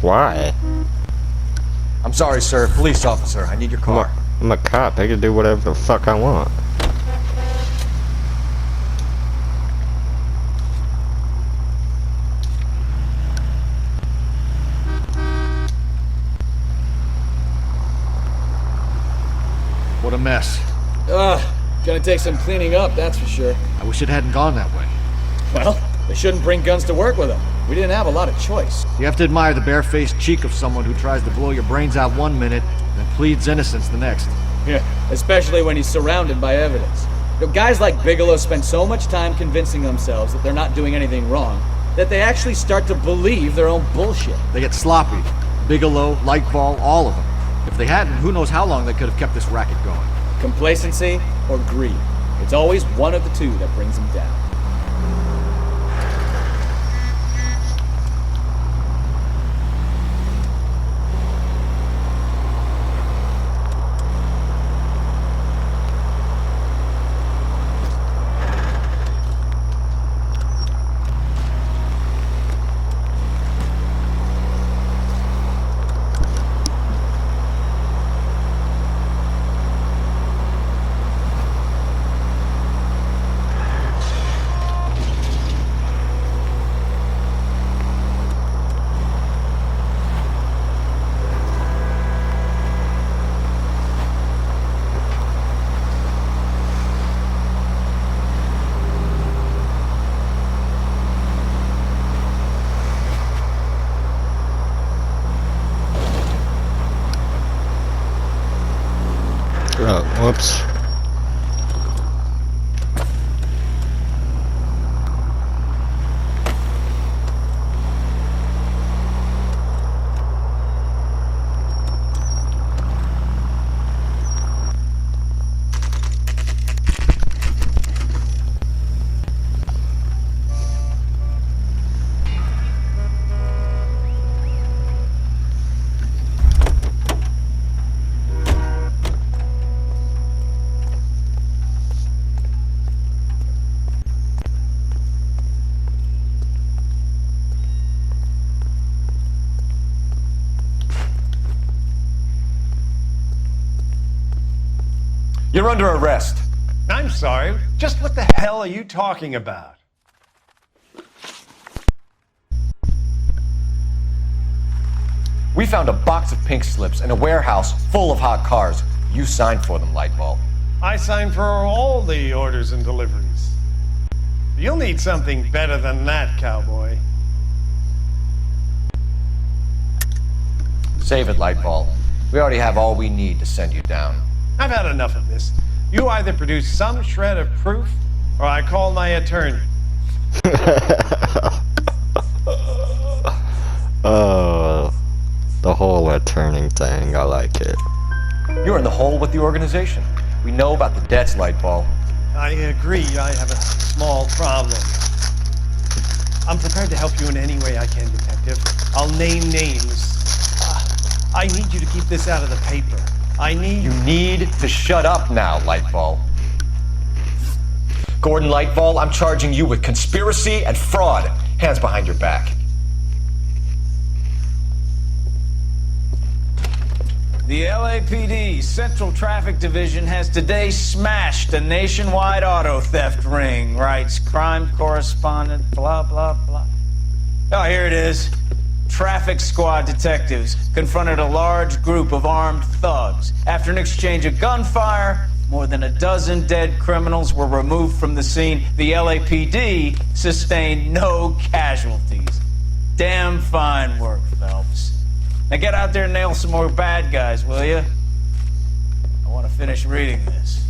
Why? I'm sorry, sir. Police officer. I need your car. I'm a cop. I can do whatever the fuck I want. What a mess. Gonna take some cleaning up, that's for sure. I wish it hadn't gone that way. Well, they shouldn't bring guns to work with them. We didn't have a lot of choice. You have to admire the barefaced cheek of someone who tries to blow your brains out one minute, then pleads innocence the next. Yeah, especially when he's surrounded by evidence. You know, guys like Bigelow spend so much time convincing themselves that they're not doing anything wrong, that they actually start to believe their own bullshit. They get sloppy. Bigelow, Lightfall, all of them. If they hadn't, who knows how long they could have kept this racket going. Complacency or greed. It's always one of the two that brings them down. Oh, whoops. You're under arrest. I'm sorry. Just what the hell are you talking about? We found a box of pink slips in a warehouse full of hot cars. You signed for them, Lightball. I signed for all the orders and deliveries. You'll need something better than that, cowboy. Save it, Lightball. We already have all we need to send you down. I've had enough of this. You either produce some shred of proof, or I call my attorney. Oh, the whole attorney thing, I like it. You're in the hole with the organization. We know about the debts, Lightball. I agree, I have a small problem. I'm prepared to help you in any way I can, Detective. I'll name names. I need you to keep this out of the paper. You need to shut up now, Lightball. Gordon Lightball, I'm charging you with conspiracy and fraud. Hands behind your back. The LAPD Central Traffic Division has today smashed a nationwide auto theft ring, writes crime correspondent, blah, blah, blah. Oh, here it is. Traffic squad detectives confronted a large group of armed thugs. After an exchange of gunfire, more than a dozen dead criminals were removed from the scene. The LAPD sustained no casualties. Damn fine work, Phelps. Now get out there and nail some more bad guys, will you? I want to finish reading this.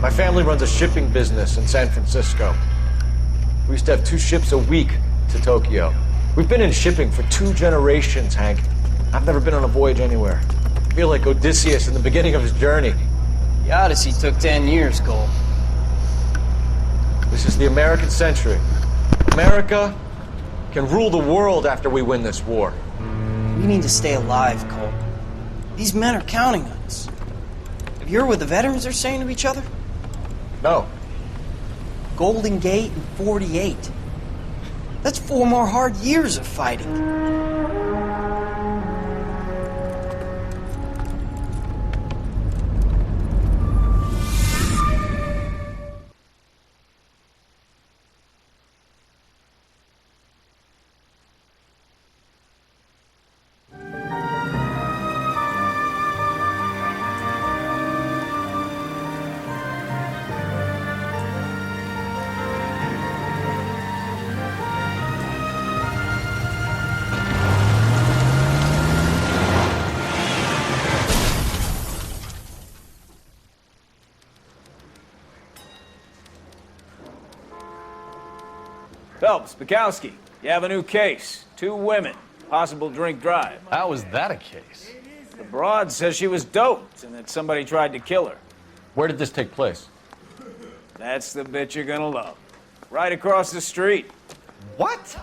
My family runs a shipping business in San Francisco. We used to have 2 ships a week to Tokyo. We've been in shipping for 2 generations, Hank. I've never been on a voyage anywhere. I feel like Odysseus in the beginning of his journey. The Odyssey took 10 years, Cole. This is the American century. America can rule the world after we win this war. We need to stay alive, Cole. These men are counting on us. Have you heard what the veterans are saying to each other? No. Golden Gate and 48. That's 4 more hard years of fighting. Phelps, Bukowski, you have a new case. 2 women, possible drink drive. How is that a case? The broad says she was doped and that somebody tried to kill her. Where did this take place? That's the bit you're gonna love. Right across the street. What?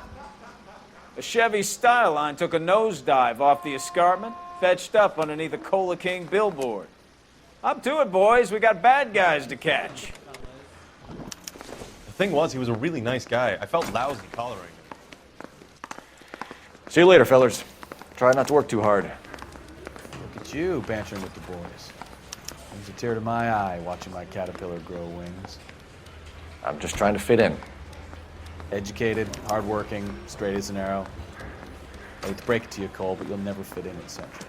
A Chevy Styline took a nosedive off the escarpment, fetched up underneath a Cola King billboard. Up to it, boys. We got bad guys to catch. The thing was, he was a really nice guy. I felt lousy collaring him. See you later, fellers. Try not to work too hard. Look at you, bantering with the boys. Brings a tear to my eye watching my caterpillar grow wings. I'm just trying to fit in. Educated, hardworking, straight as an arrow. I hate to break it to you, Cole, but you'll never fit in at Central.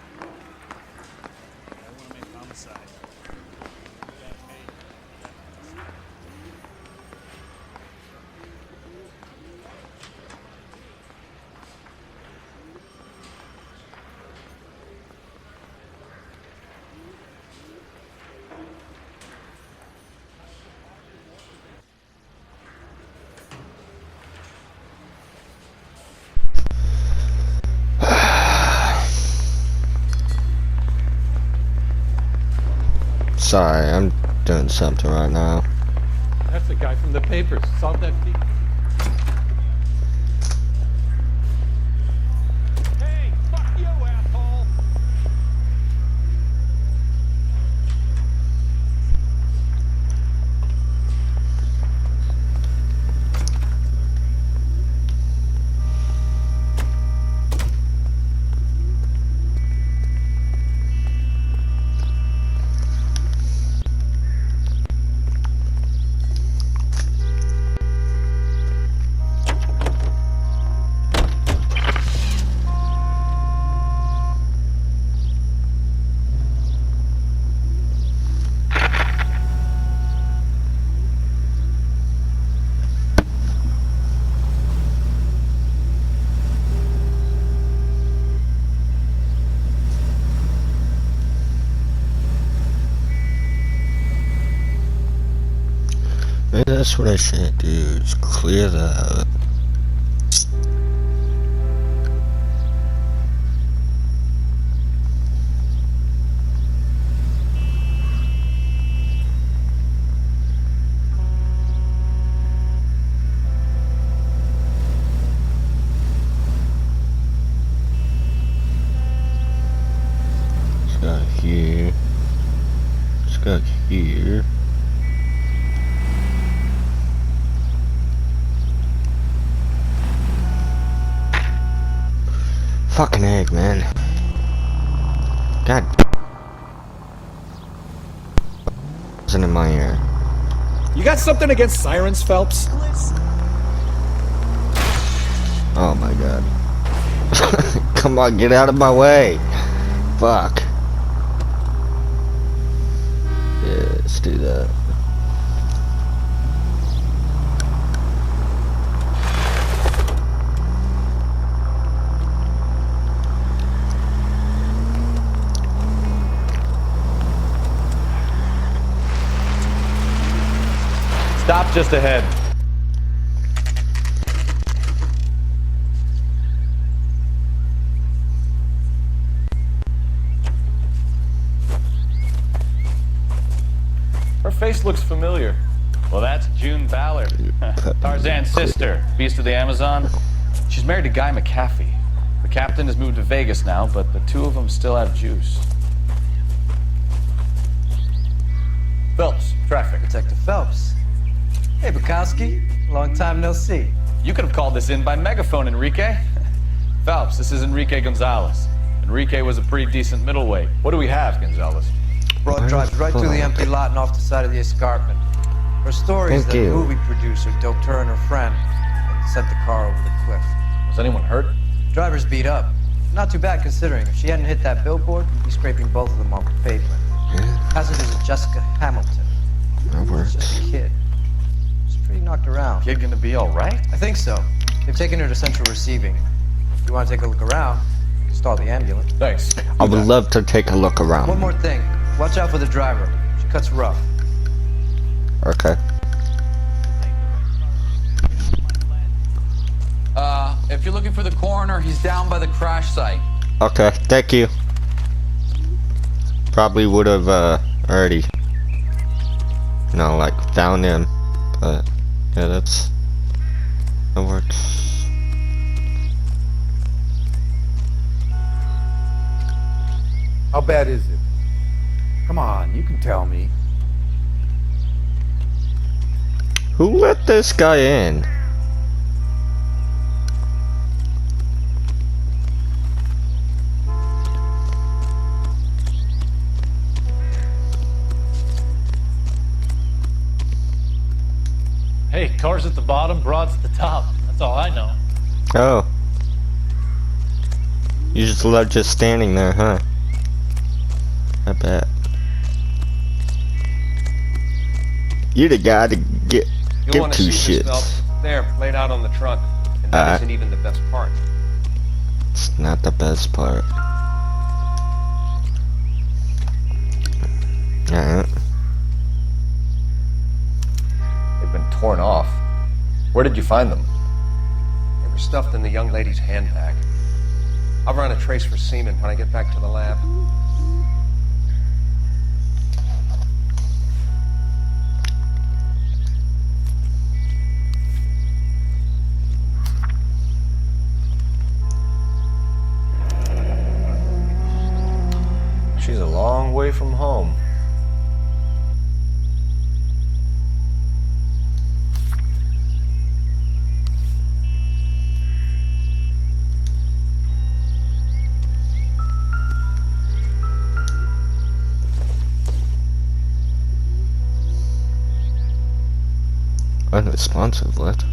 Sorry, I'm doing something right now. That's the guy from the papers. Solve that thief. Hey, fuck you, asshole! Maybe that's what I should do, is clear that. It's got here. It's got here. Fucking egg, man. God. Wasn't in my ear. You got something against sirens, Phelps? Oh my god. Come on, get out of my way. Fuck. Yeah, let's do that. Stop just ahead. face looks familiar. Well, that's June Ballard, Tarzan's sister, beast of the Amazon. She's married to Guy McAfee. The captain has moved to Vegas now, but the two of them still have juice. Phelps, traffic. Detective Phelps. Hey, Bukowski. Long time no see. You could have called this in by megaphone, Enrique. Phelps, this is Enrique Gonzalez. Enrique was a pretty decent middleweight. What do we have, Gonzalez? Broad drives right through the empty lot and off the side of the escarpment. Her story is that the movie producer doped her and her friend and sent the car over the cliff. Was anyone hurt? Driver's beat up. Not too bad considering. If she hadn't hit that billboard, we'd be scraping both of them off the pavement. Passengers are Jessica Hamilton. That works. Just a kid. She's pretty knocked around. Kid gonna be all right? I think so. They've taken her to central receiving. If you want to take a look around, stall the ambulance. Thanks. I would love to take a look around. One more thing. Watch out for the driver. She cuts rough. Okay. If you're looking for the coroner, he's down by the crash site. Okay, thank you. Probably would have already, like found him, but yeah, that works. How bad is it? Come on, you can tell me. Who let this guy in? Hey, cars at the bottom, broads at the top. That's all I know. Oh. You just love just standing there, huh? I bet. You're the guy to give two shits. There, laid out on the trunk. And that isn't even the best part. It's not the best part. Alright. They've been torn off. Where did you find them? They were stuffed in the young lady's handbag. I'll run a trace for semen when I get back to the lab. She's a long way from home. Unresponsive, what?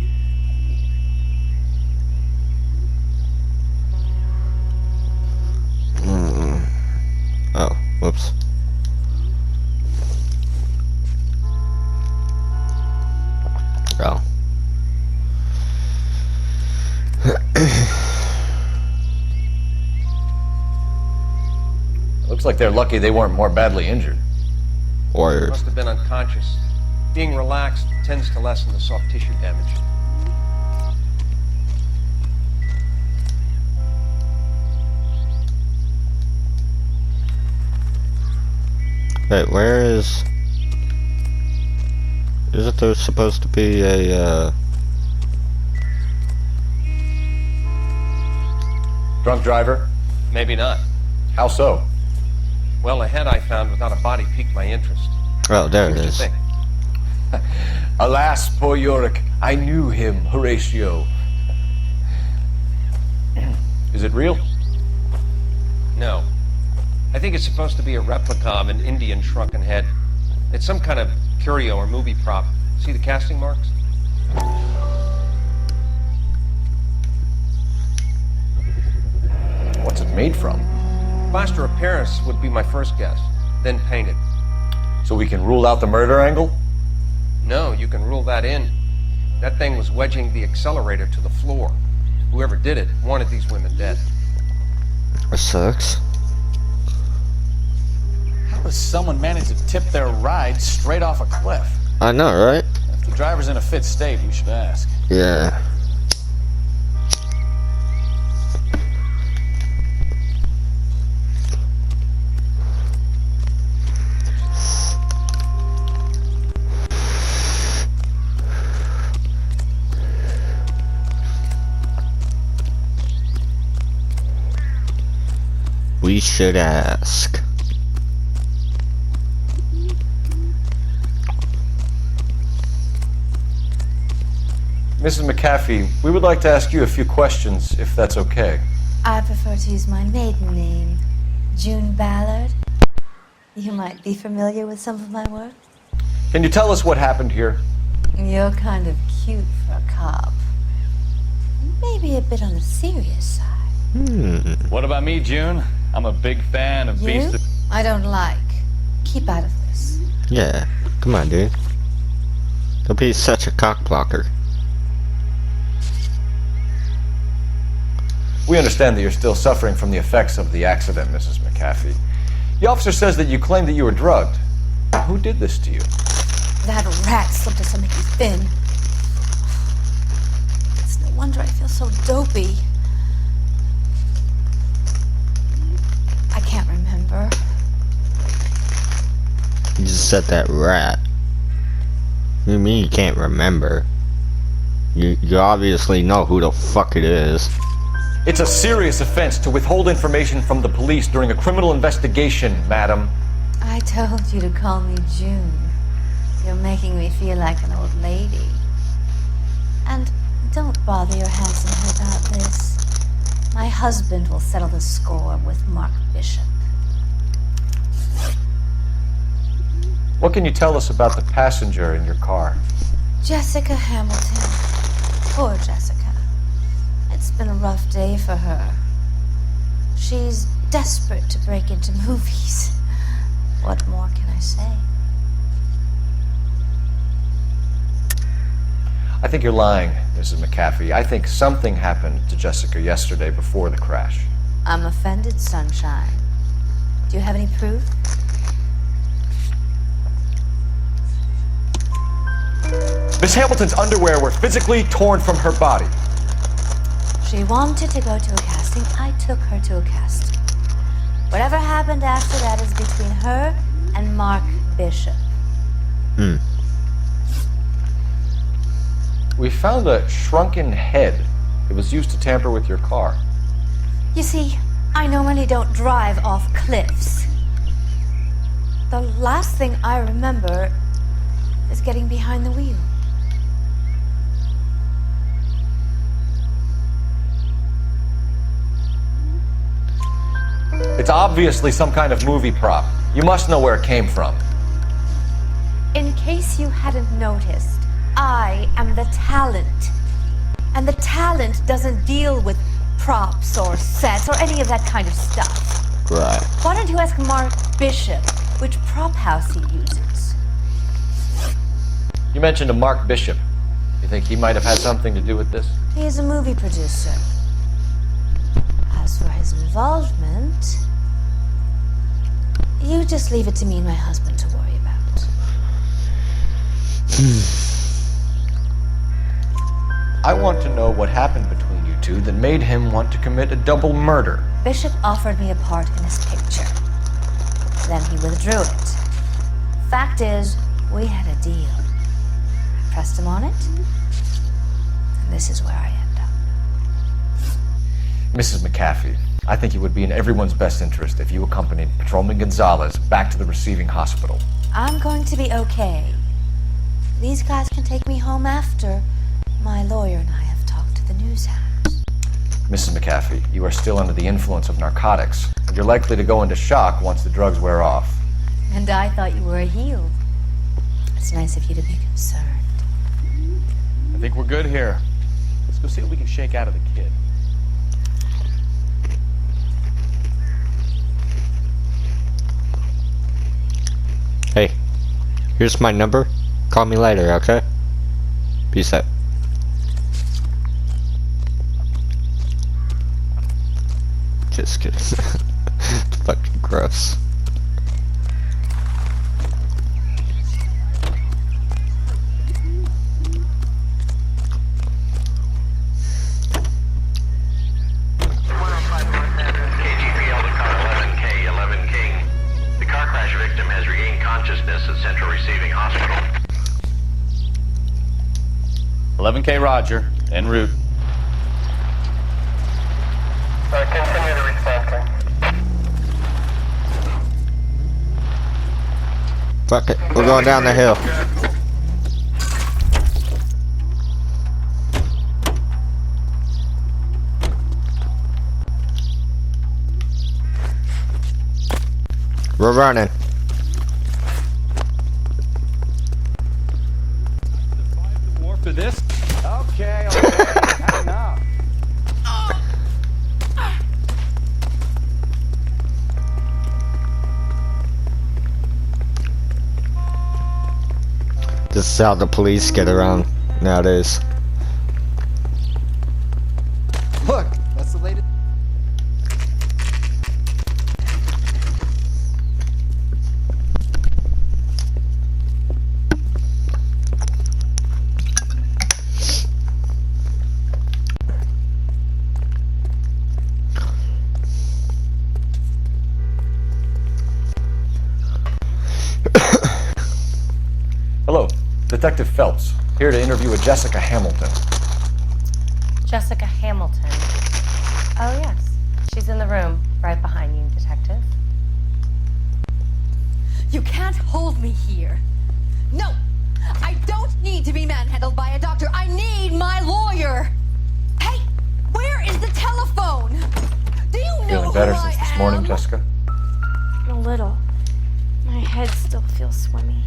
Oh, whoops. Oh. Looks like they're lucky they weren't more badly injured. Wired. Must have been unconscious. Being relaxed tends to lessen the soft tissue damage. Wait, where is... Isn't there supposed to be a, Drunk driver? Maybe not. How so? Well, a head I found without a body piqued my interest. Oh, there it What do you is. think? Alas, poor Yorick. I knew him, Horatio. Is it real? No. I think it's supposed to be a replica of an Indian shrunken head. It's some kind of curio or movie prop. See the casting marks? What's it made from? Plaster of Paris would be my first guess, then painted. So we can rule out the murder angle? No, you can rule that in. That thing was wedging the accelerator to the floor. Whoever did it wanted these women dead. That sucks. How does someone manage to tip their ride straight off a cliff? I know, right? If the driver's in a fit state, we should ask. Yeah. we should ask. Mrs. McAfee, we would like to ask you a few questions, if that's okay. I prefer to use my maiden name, June Ballard. You might be familiar with some of my work. Can you tell us what happened here? You're kind of cute for a cop. Maybe a bit on the serious side. What about me, June? I'm a big fan of You? I don't like. Keep out of this. Yeah, come on, dude. Don't be such a cock blocker. We understand that you're still suffering from the effects of the accident, Mrs. McAfee. The officer says that you claim that you were drugged. Who did this to you? That rat slipped us to make you thin. It's no wonder I feel so dopey. I can't remember. You just said that rat. You mean you can't remember? You obviously know who the fuck it is. It's a serious offense to withhold information from the police during a criminal investigation, madam. I told you to call me June. You're making me feel like an old lady. And don't bother your handsome head about this. My husband will settle the score with Mark Bishop. What can you tell us about the passenger in your car? Jessica Hamilton. Poor Jessica. It's been a rough day for her. She's desperate to break into movies. What more can I say? I think you're lying, Mrs. McAfee. I think something happened to Jessica yesterday before the crash. I'm offended, Sunshine. Do you have any proof? Miss Hamilton's underwear were physically torn from her body. She wanted to go to a casting. I took her to a casting. Whatever happened after that is between her and Mark Bishop. We found a shrunken head. It was used to tamper with your car. You see, I normally don't drive off cliffs. The last thing I remember is getting behind the wheel. It's obviously some kind of movie prop. You must know where it came from. In case you hadn't noticed, I am the talent. And the talent doesn't deal with props or sets or any of that kind of stuff. Right. Why don't you ask Mark Bishop which prop house he uses? You mentioned a Mark Bishop. You think he might have had something to do with this? He is a movie producer. As for his involvement, you just leave it to me and my husband to worry about. I want to know what happened between you two that made him want to commit a double murder. Bishop offered me a part in his picture. Then he withdrew it. Fact is, we had a deal. I pressed him on it, and this is where I end up. Mrs. McAfee, I think it would be in everyone's best interest if you accompanied Patrolman Gonzalez back to the receiving hospital. I'm going to be okay. These guys can take me home after. My lawyer and I have talked to the news house. Mrs. McAfee, you are still under the influence of narcotics, and you're likely to go into shock once the drugs wear off. And I thought you were a heel. It's nice of you to be concerned. I think we're good here. Let's go see what we can shake out of the kid. Hey, here's my number. Call me later, okay? Peace out. Just kidding. Fucking gross. Consciousness at Central Receiving Hospital. 11K Roger, en route. Continue to respond, Fuck it. We're going down the hill. We're running. More for this? Okay, okay. Enough. This is how the police get around nowadays. Look, that's the latest. Hello, Detective Phelps, here to interview a Jessica Hamilton. Jessica Hamilton. Oh, yes. She's in the room, right behind you, Detective. You can't hold me here. No! I don't need to be manhandled by a doctor. I need my lawyer! Hey! Where is the telephone? Do you know Feeling better who since I this morning, am? Jessica? A little. My head still feels swimmy.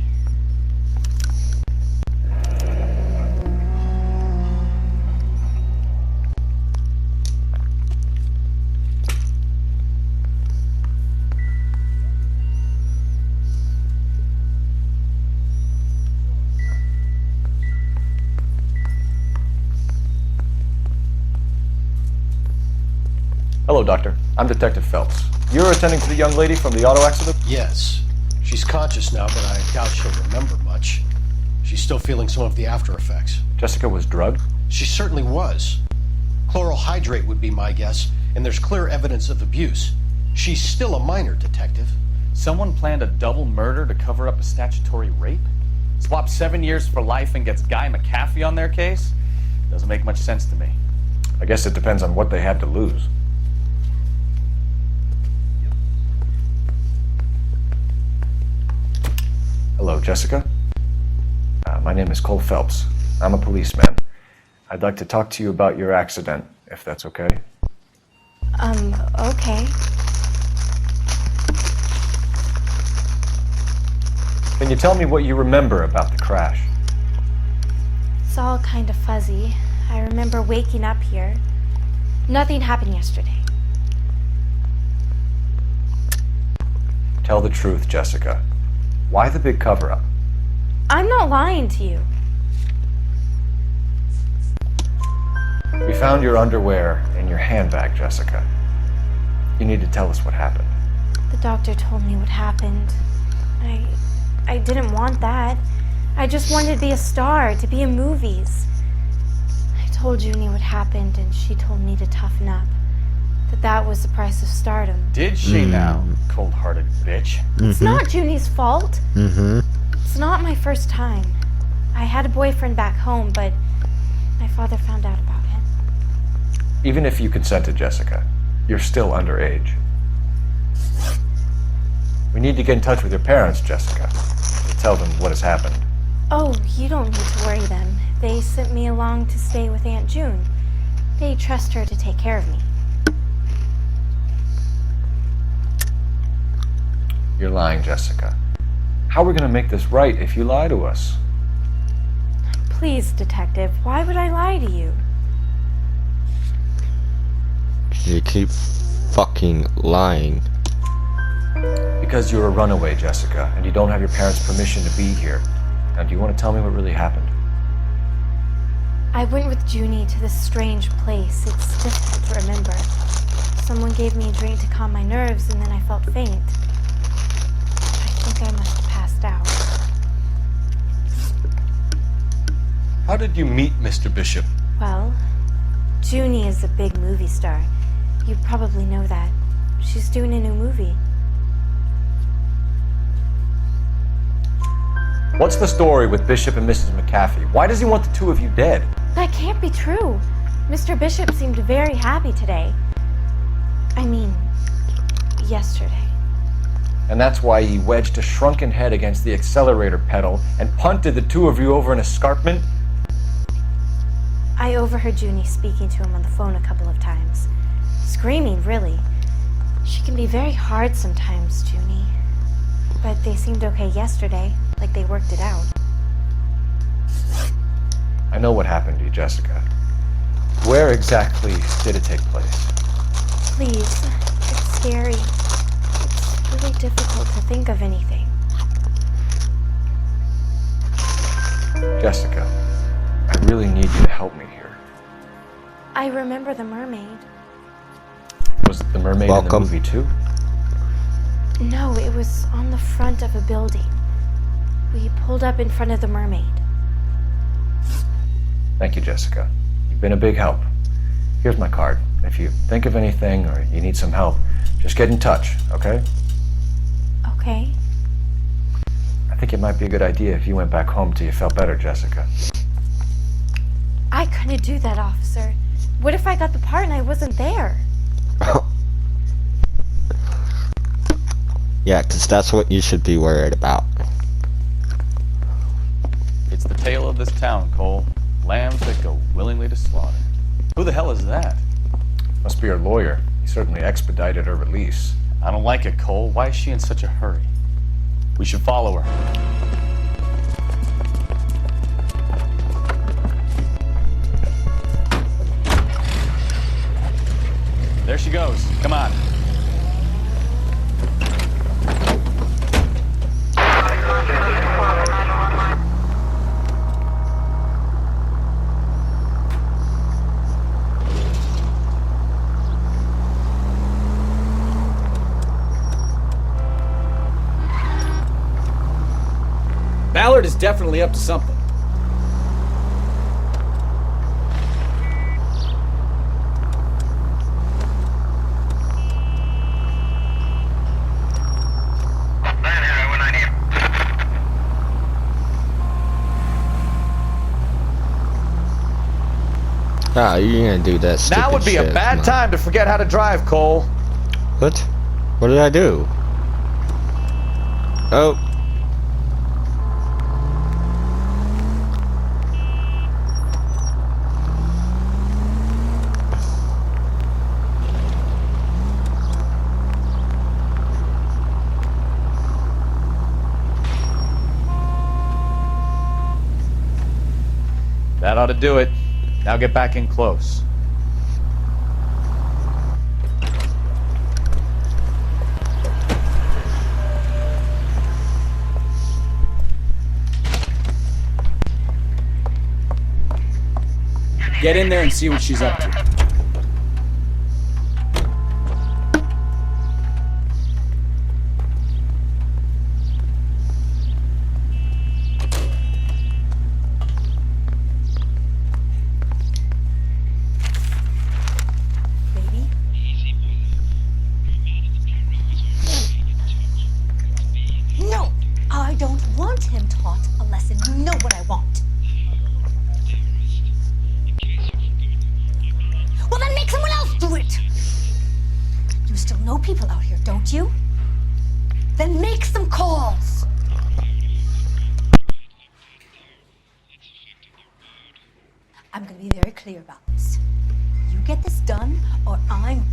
Hello, Doctor. I'm Detective Phelps. You're attending to the young lady from the auto accident? Yes. She's conscious now, but I doubt she'll remember much. She's still feeling some of the after effects. Jessica was drugged? She certainly was. Chloral hydrate would be my guess, and there's clear evidence of abuse. She's still a minor, Detective. Someone planned a double murder to cover up a statutory rape? Swap 7 years for life and gets Guy McAfee on their case? Doesn't make much sense to me. I guess it depends on what they had to lose. Hello, Jessica. My name is Cole Phelps. I'm a policeman. I'd like to talk to you about your accident, if that's okay. Okay. Can you tell me what you remember about the crash? It's all kind of fuzzy. I remember waking up here. Nothing happened yesterday. Tell the truth, Jessica. Why the big cover-up? I'm not lying to you. We found your underwear in your handbag, Jessica. You need to tell us what happened. The doctor told me what happened. I didn't want that. I just wanted to be a star, to be in movies. I told Junie what happened, and she told me to toughen up. That was the price of stardom. Did she now? Cold-hearted bitch. It's not Junie's fault. It's not my first time. I had a boyfriend back home, but my father found out about him. Even if you consented, Jessica, you're still underage. We need to get in touch with your parents, Jessica, to tell them what has happened. Oh, you don't need to worry them. They sent me along to stay with Aunt June. They trust her to take care of me. You're lying, Jessica. How are we going to make this right if you lie to us? Please, Detective, why would I lie to you? You keep fucking lying. Because you're a runaway, Jessica, and you don't have your parents' permission to be here. Now, do you want to tell me what really happened? I went with Junie to this strange place. It's difficult to remember. Someone gave me a drink to calm my nerves, and then I felt faint. I think I must have passed out. How did you meet Mr. Bishop? Well, Junie is a big movie star. You probably know that. She's doing a new movie. What's the story with Bishop and Mrs. McAfee? Why does he want the two of you dead? That can't be true. Mr. Bishop seemed very happy today. I mean, yesterday. And that's why he wedged a shrunken head against the accelerator pedal and punted the two of you over an escarpment? I overheard Junie speaking to him on the phone a couple of times. Screaming, really. She can be very hard sometimes, Junie. But they seemed okay yesterday, like they worked it out. I know what happened to you, Jessica. Where exactly did it take place? Please, it's scary. It's really difficult to think of anything. Jessica, I really need you to help me here. I remember the mermaid. Was it the mermaid in the movie too? No, it was on the front of a building. We pulled up in front of the mermaid. Thank you, Jessica. You've been a big help. Here's my card. If you think of anything or you need some help, just get in touch, okay? Okay. I think it might be a good idea if you went back home till you felt better, Jessica. I couldn't do that, officer. What if I got the part and I wasn't there? Yeah, because that's what you should be worried about. It's the tale of this town, Cole. Lambs that go willingly to slaughter. Who the hell is that? Must be her lawyer. He certainly expedited her release. I don't like it, Cole. Why is she in such a hurry? We should follow her. There she goes. Come on. Ballard is definitely up to something. Ah, you're gonna do that stupid Now would be shit, a bad man. time to forget how to drive, Cole. What? What did I do? Oh. That ought to do it. Now get back in close. Get in there and see what she's up to. No, I don't want him taught a lesson. You know what I want. Well, then make someone else do it. You still know people out here, don't you? Then make some calls. I'm going to be very clear about this. You get this done, or I'm...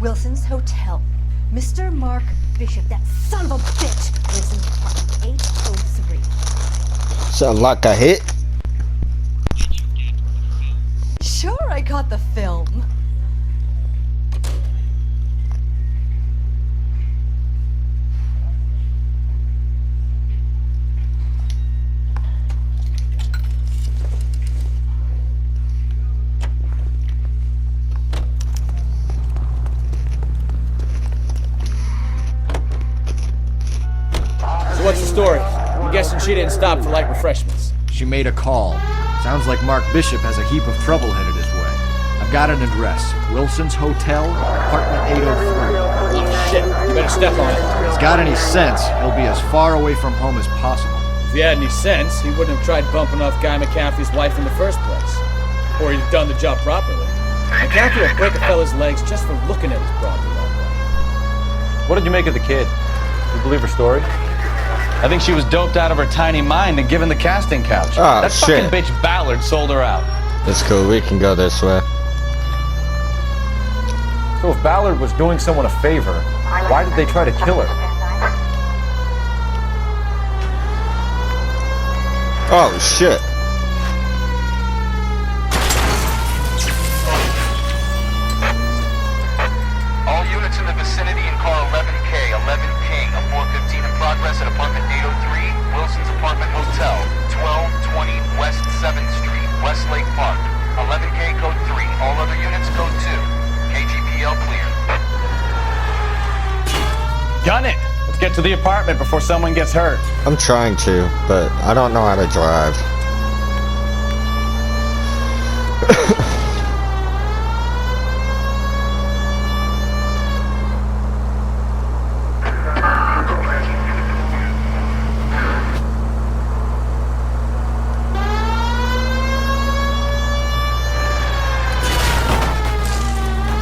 Wilson's Hotel. Mr. Mark Bishop, that son of a bitch, lives in apartment 803. Sound like a hit? Sure, I caught the film. So what's the story? I'm guessing she didn't stop for light refreshments. She made a call. Sounds like Mark Bishop has a heap of trouble headed his way. I've got an address. Wilson's Hotel, apartment 803. Oh shit, you better step on it. If he's got any sense, he'll be as far away from home as possible. If he had any sense, he wouldn't have tried bumping off Guy McCaffrey's wife in the first place. Or he'd have done the job properly. McCaffrey will break a fella's legs just for looking at his broad. What did you make of the kid? You believe her story? I think she was doped out of her tiny mind and given the casting couch. Oh, that shit. fucking bitch Ballard sold her out. Let's go. We can go this way. So if Ballard was doing someone a favor, why did they try to kill her? Oh, shit. All units in the vicinity in car 11K, 11 ping, a 415 in progress at apartment 803, Wilson's Apartment Hotel, 1220 West 7th Street, Westlake Park. 11K code 3, all other units code 2. KGPL clear. Gun it! Let's get to the apartment before someone gets hurt. I'm trying to, but I don't know how to drive.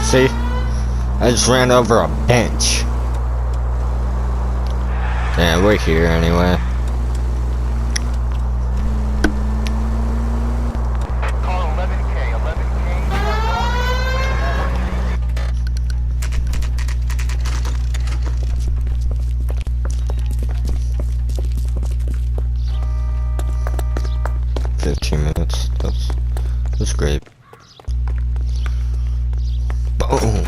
See? I just ran over a bench. Yeah, we're here anyway. Call 11K, 15 minutes. That's great. Boom.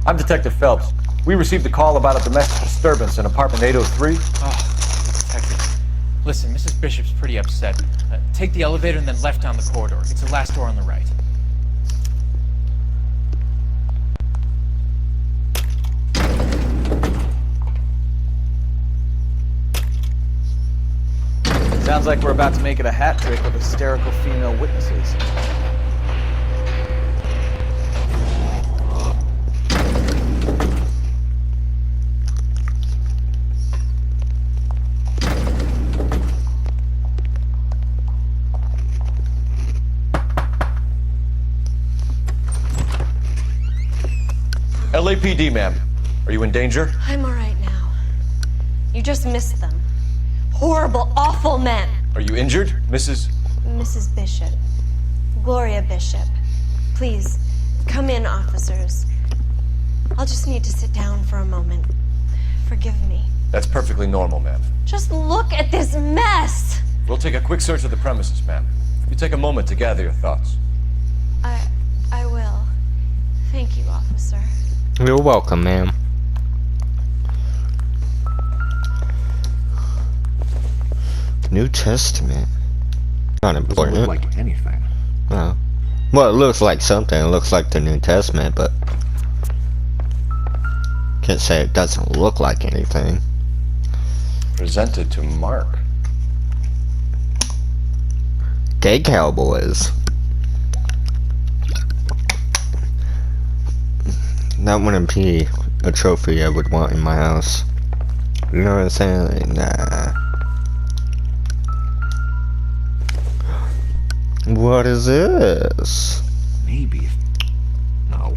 I'm Detective Phelps. We received a call about a domestic disturbance in apartment 803. Oh, Detective. Listen, Mrs. Bishop's pretty upset. Take the elevator and then left down the corridor. It's the last door on the right. Sounds like we're about to make it a hat trick of hysterical female witnesses. LAPD, ma'am. Are you in danger? I'm all right now. You just missed them. Horrible, awful men. Are you injured, Mrs. Bishop. Gloria Bishop. Please, come in, officers. I'll just need to sit down for a moment. Forgive me. That's perfectly normal, ma'am. Just look at this mess! We'll take a quick search of the premises, ma'am. You take a moment to gather your thoughts. I will. Thank you, officer. You're welcome, ma'am. New Testament. Not important. Doesn't look like anything. No. Well, it looks like something. It looks like the New Testament, but can't say it doesn't look like anything. Presented to Mark. Gay Cowboys. That wouldn't be a trophy I would want in my house. You know what I'm saying? Like, nah. What is this? Maybe. No.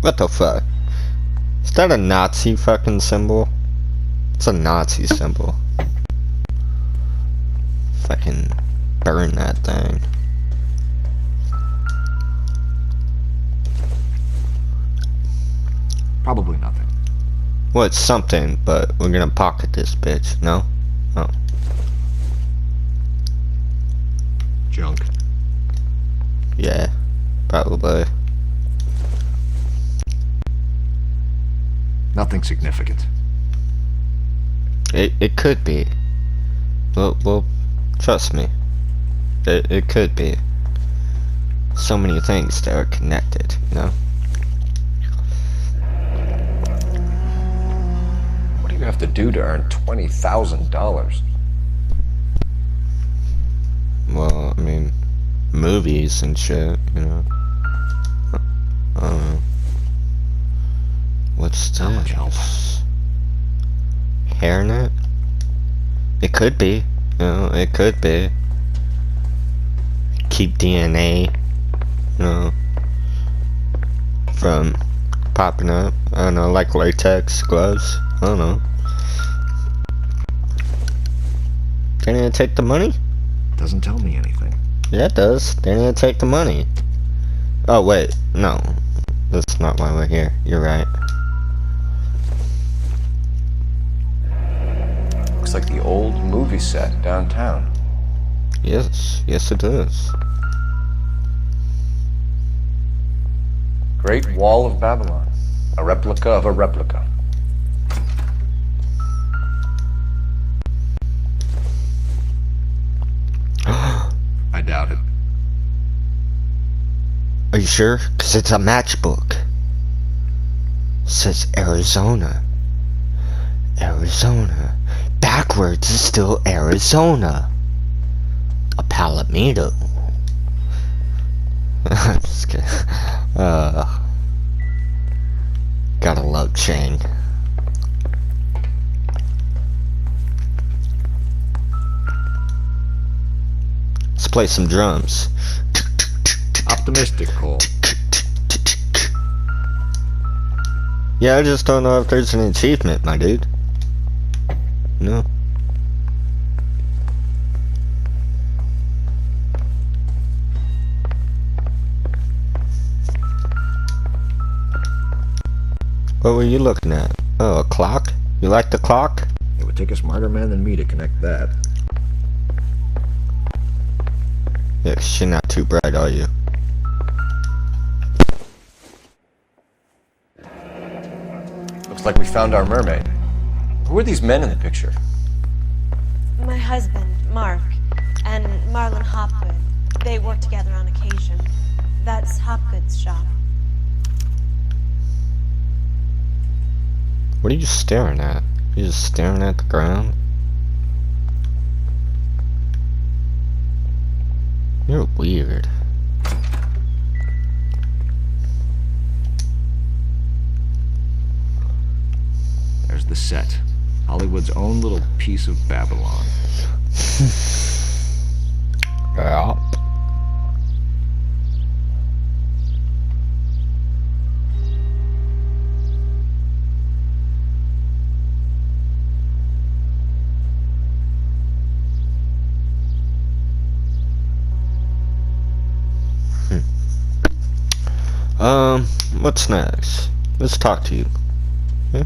What the fuck? Is that a Nazi fucking symbol? It's a Nazi symbol. Fucking burn that thing. Probably nothing. Well, it's something, but we're gonna pocket this bitch, no? Oh. Junk. Yeah, probably. Nothing significant. It could be. Well, trust me. It could be. So many things that are connected, you know? What do you have to do to earn $20,000? Well, I mean, movies and shit, you know? I don't know. What's this? How much help? Hairnet? It could be. You know, it could be. Keep DNA, you know, from popping up. I don't know, like latex gloves. I don't know. They didn't take the money? Doesn't tell me anything. Yeah, it does. They didn't take the money. Oh, wait. No. That's not why we're here. You're right. Looks like the old movie set downtown. Yes. Yes, it does. Great Wall of Babylon. A replica of a replica. I doubt it. Are you sure? Because it's a matchbook. It says Arizona. Arizona. Backwards is still Arizona. A Palomino. I'm just kidding. Gotta love Chang. Let's play some drums. Optimistic, Cole. Yeah, I just don't know if there's an achievement, my dude. No. What were you looking at? Oh, a clock? You like the clock? It would take a smarter man than me to connect that. Yeah, 'cause you're not too bright, are you? Looks like we found our mermaid. Who are these men in the picture? My husband, Mark, and Marlon Hopgood. They work together on occasion. That's Hopgood's shop. What are you staring at? You just staring at the ground? You're weird. There's the set. Hollywood's own little piece of Babylon. Yeah. What's next? Let's talk to you. Yeah?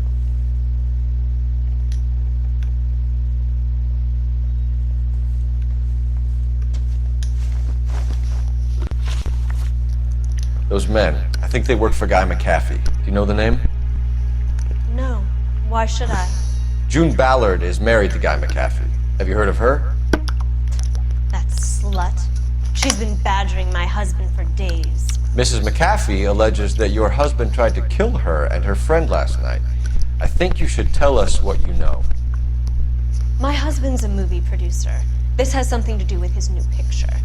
Those men, I think they work for Guy McAfee. Do you know the name? No. Why should I? June Ballard is married to Guy McAfee. Have you heard of her? That slut. She's been badgering my husband for days. Mrs. McAfee alleges that your husband tried to kill her and her friend last night. I think you should tell us what you know. My husband's a movie producer. This has something to do with his new picture.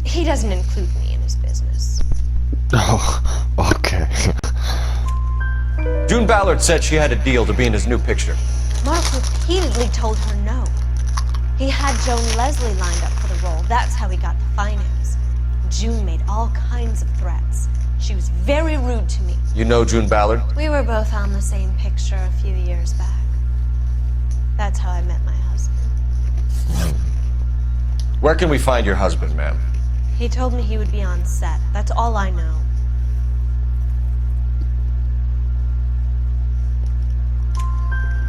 He doesn't include me in his business. Oh, okay. June Ballard said she had a deal to be in his new picture. Mark repeatedly told her no. He had Joan Leslie lined up for the role. That's how he got the finance. June made all kinds of threats. She was very rude to me. You know June Ballard? We were both on the same picture a few years back. That's how I met my husband. Where can we find your husband, ma'am? He told me he would be on set. That's all I know.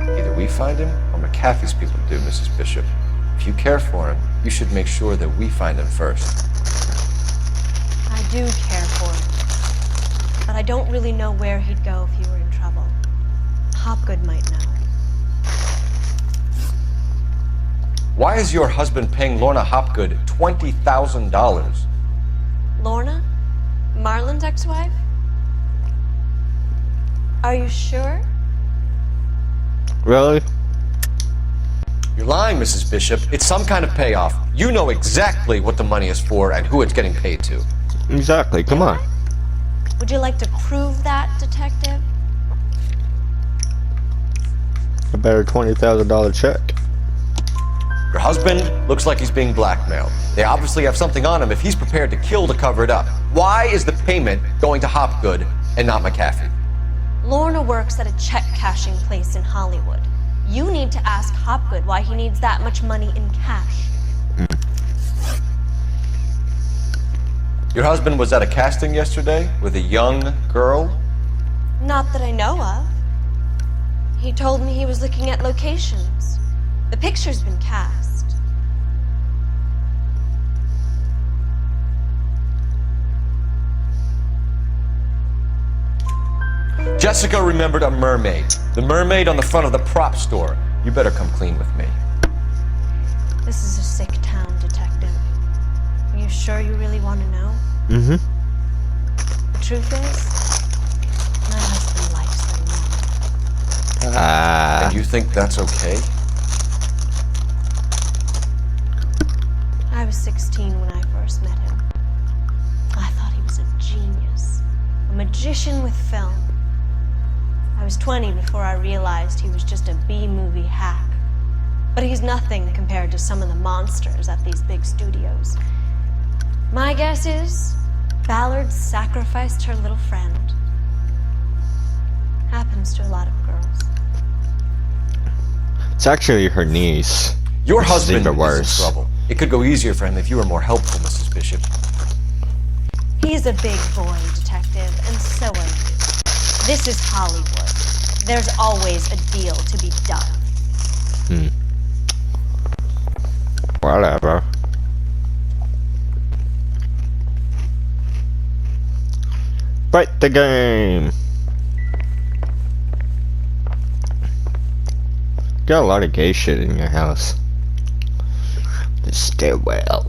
Either we find him or McAfee's people do, Mrs. Bishop. If you care for him, you should make sure that we find him first. I do care for him. But I don't really know where he'd go if he were in trouble. Hopgood might know. Why is your husband paying Lorna Hopgood $20,000? Lorna? Marlon's ex-wife? Are you sure? Really? You're lying, Mrs. Bishop. It's some kind of payoff. You know exactly what the money is for and who it's getting paid to. Exactly. Come on. Would you like to prove that, detective? A better $20,000 check. Your husband looks like he's being blackmailed. They obviously have something on him if he's prepared to kill to cover it up. Why is the payment going to Hopgood and not McAfee? Lorna works at a check-cashing place in Hollywood. You need to ask Hopgood why he needs that much money in cash. Your husband was at a casting yesterday with a young girl? Not that I know of. He told me he was looking at locations. The picture's been cast. Jessica remembered a mermaid. The mermaid on the front of the prop store. You better come clean with me. This is a sick town, Detective. Are you sure you really want to know? Mm-hmm. The truth is, my husband likes them. And you think that's okay? I was 16 when I first met him. I thought he was a genius, a magician with film. I was 20 before I realized he was just a B-movie hack. But he's nothing compared to some of the monsters at these big studios. My guess is Ballard sacrificed her little friend. Happens to a lot of girls. It's actually her niece. Your husband is in worse. trouble. It could go easier for him if you were more helpful, Mrs. Bishop. He's a big boy, Detective, and so are you. This is Hollywood. There's always a deal to be done. Whatever. Fight the game. Got a lot of gay shit in your house. The stairwell.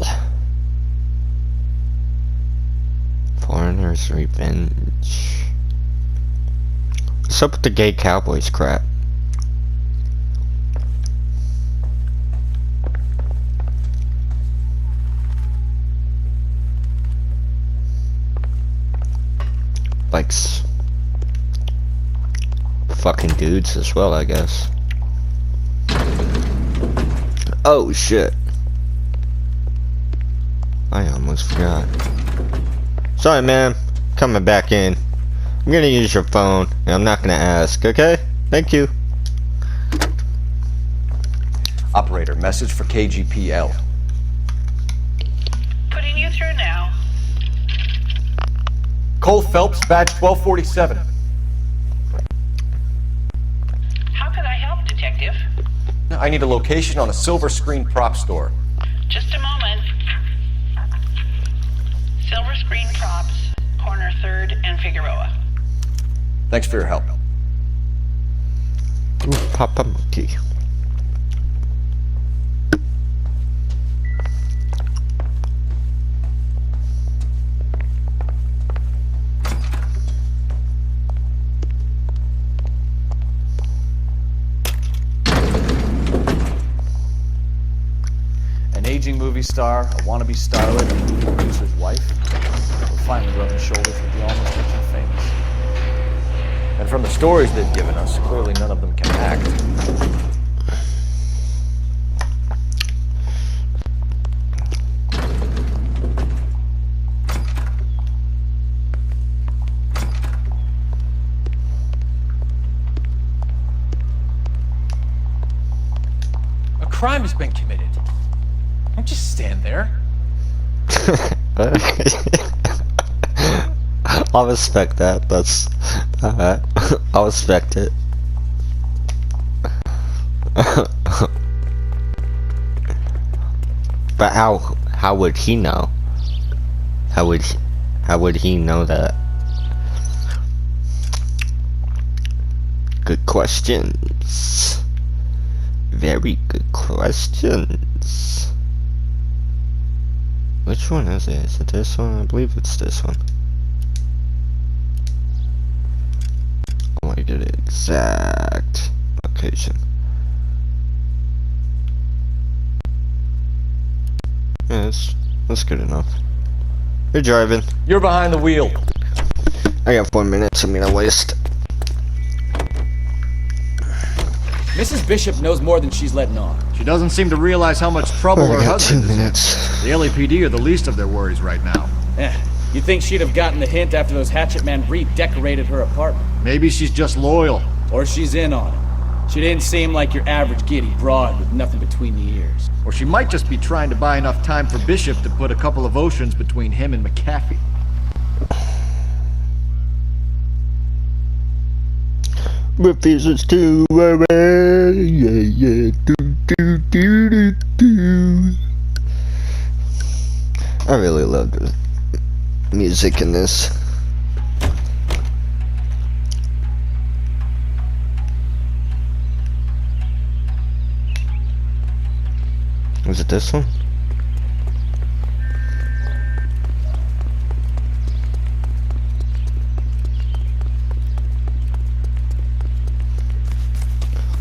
Foreigner's Revenge. What's up with the gay cowboys crap? Likes fucking dudes as well, I guess. Oh shit. I almost forgot. Sorry, man. Coming back in. I'm gonna use your phone, and I'm not gonna ask, okay? Thank you. Operator, message for KGPL. Putting you through now. Cole Phelps, badge 1247. How can I help, Detective? I need a location on a silver screen prop store. Just a moment. Silver Screen Props, corner 3rd and Figueroa. Thanks for your help. Ooh, Papa Monkey. An aging movie star, a wannabe starlet, and a movie producer's wife. We're finally rubbing shoulders with the almost rich and famous. And from the stories they've given us, clearly none of them can act. A crime has been committed. Don't just stand there. I'll respect that. That's alright. I'll respect it. But how would he know? How would he know that? Good questions. Very good questions. Which one is it? Is it this one? I believe it's this one. I want to get an exact location. Yeah, that's good enough. You're driving. You're behind the wheel. I got 4 minutes I'm gonna waste. Mrs. Bishop knows more than she's letting on. She doesn't seem to realize how much trouble her husband is in. The LAPD are the least of their worries right now. You'd think she'd have gotten the hint after those hatchet men redecorated her apartment. Maybe she's just loyal. Or she's in on it. She didn't seem like your average giddy broad with nothing between the ears. Or she might just be trying to buy enough time for Bishop to put a couple of oceans between him and McAfee. Refuses to worry, yeah, do. I really love the music in this. Was it this one?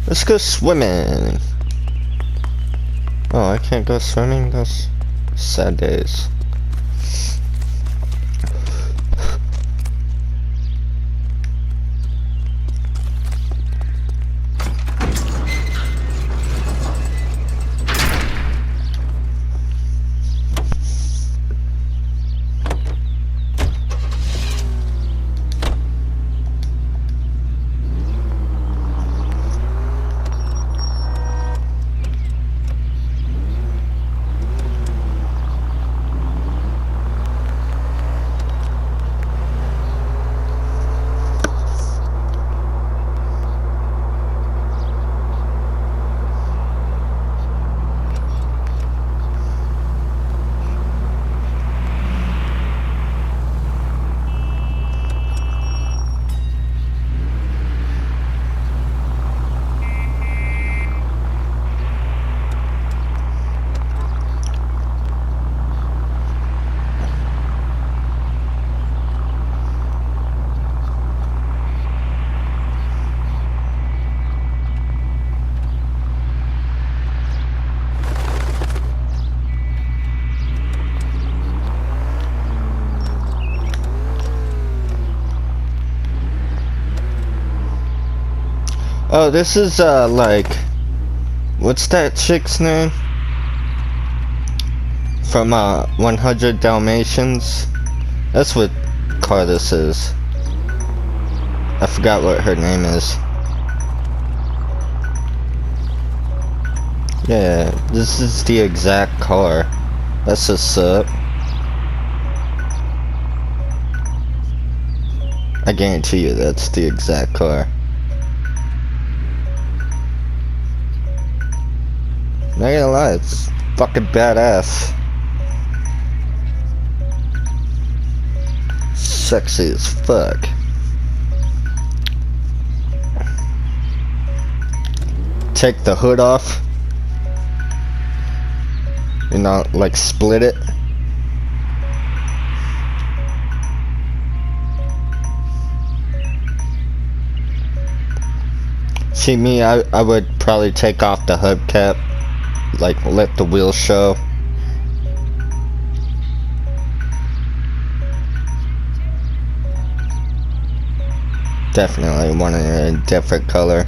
Let's go swimming. Oh, I can't go swimming? That's sad days. Oh, this is, like, what's that chick's name? From, 100 Dalmatians? That's what car this is. I forgot what her name is. Yeah, this is the exact car. That's what's up. I guarantee you that's the exact car. Not gonna lie, it's fucking badass. Sexy as fuck. Take the hood off. You know, like split it. See me, I would probably take off the hubcap. Like, let the wheels show. Definitely want it in a different color.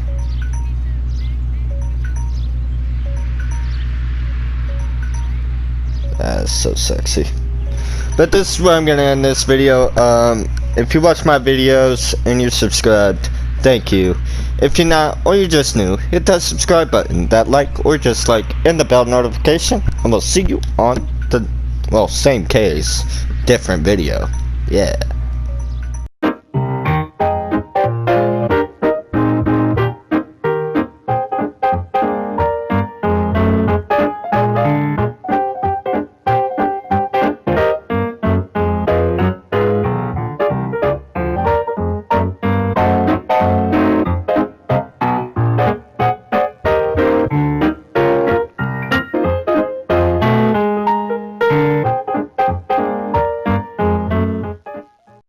That's so sexy. But this is where I'm gonna end this video. If you watch my videos and you're subscribed, thank you. If you're not, or you're just new, hit that subscribe button, that like, or just like, and the bell notification, and we'll see you on the, well, same case, different video. Yeah.